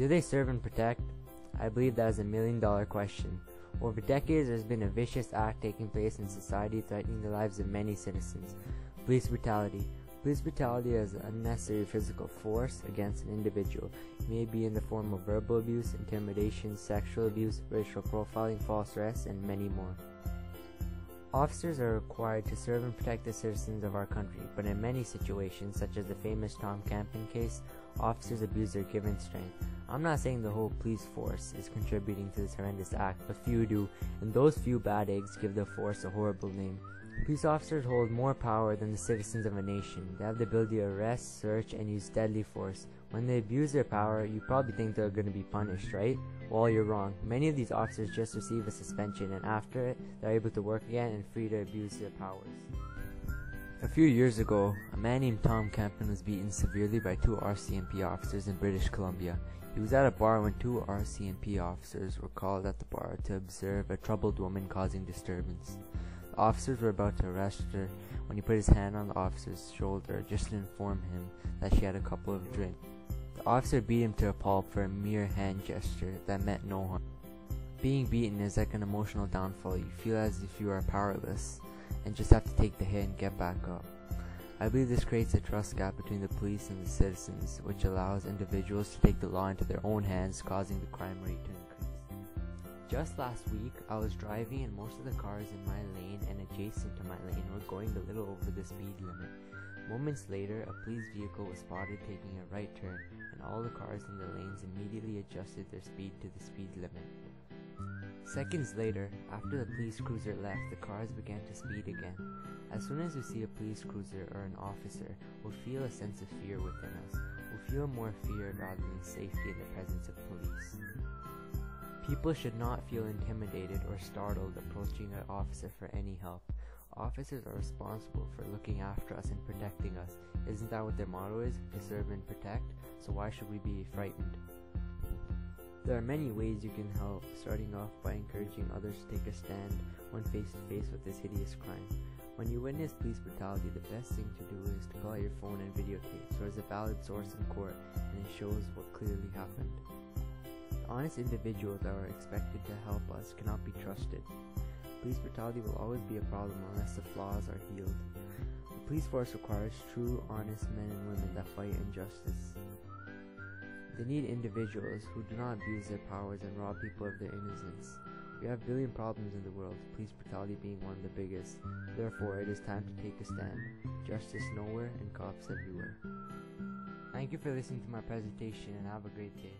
Do they serve and protect? I believe that is a $1,000,000 question. Over decades, there has been a vicious act taking place in society threatening the lives of many citizens. Police brutality. Police brutality is unnecessary physical force against an individual. It may be in the form of verbal abuse, intimidation, sexual abuse, racial profiling, false arrests, and many more. Officers are required to serve and protect the citizens of our country, but in many situations, such as the famous Tom Campin case, officers abuse their given strength. I'm not saying the whole police force is contributing to this horrendous act, but few do, and those few bad eggs give the force a horrible name. Police officers hold more power than the citizens of a nation. They have the ability to arrest, search, and use deadly force. When they abuse their power, you probably think they're going to be punished, right? Well, you're wrong. Many of these officers just receive a suspension, and after it, they're able to work again and free to abuse their powers. A few years ago, a man named Tom Campin was beaten severely by two RCMP officers in British Columbia. He was at a bar when two RCMP officers were called at the bar to observe a troubled woman causing disturbance. The officers were about to arrest her when he put his hand on the officer's shoulder just to inform him that she had a couple of drinks. The officer beat him to a pulp for a mere hand gesture that meant no harm. Being beaten is like an emotional downfall. You feel as if you are powerless and just have to take the hit and get back up. I believe this creates a trust gap between the police and the citizens, which allows individuals to take the law into their own hands, causing the crime rate to increase. Just last week, I was driving and most of the cars in my lane and adjacent to my lane were going a little over the speed limit. Moments later, a police vehicle was spotted taking a right turn, and all the cars in the lanes immediately adjusted their speed to the speed limit. Seconds later, after the police cruiser left, the cars began to speed again. As soon as we see a police cruiser or an officer, we'll feel a sense of fear within us. We'll feel more fear rather than safety in the presence of police. People should not feel intimidated or startled approaching an officer for any help. Officers are responsible for looking after us and protecting us. Isn't that what their motto is? To serve and protect? So why should we be frightened? There are many ways you can help, starting off by encouraging others to take a stand when face to face with this hideous crime. When you witness police brutality, the best thing to do is to pull out your phone and videotape, so it's a valid source in court and it shows what clearly happened. Honest individuals that are expected to help us cannot be trusted. Police brutality will always be a problem unless the flaws are healed. The police force requires true, honest men and women that fight injustice. They need individuals who do not abuse their powers and rob people of their innocence. We have a billion problems in the world, police brutality being one of the biggest. Therefore, it is time to take a stand. Justice nowhere and cops everywhere. Thank you for listening to my presentation and have a great day.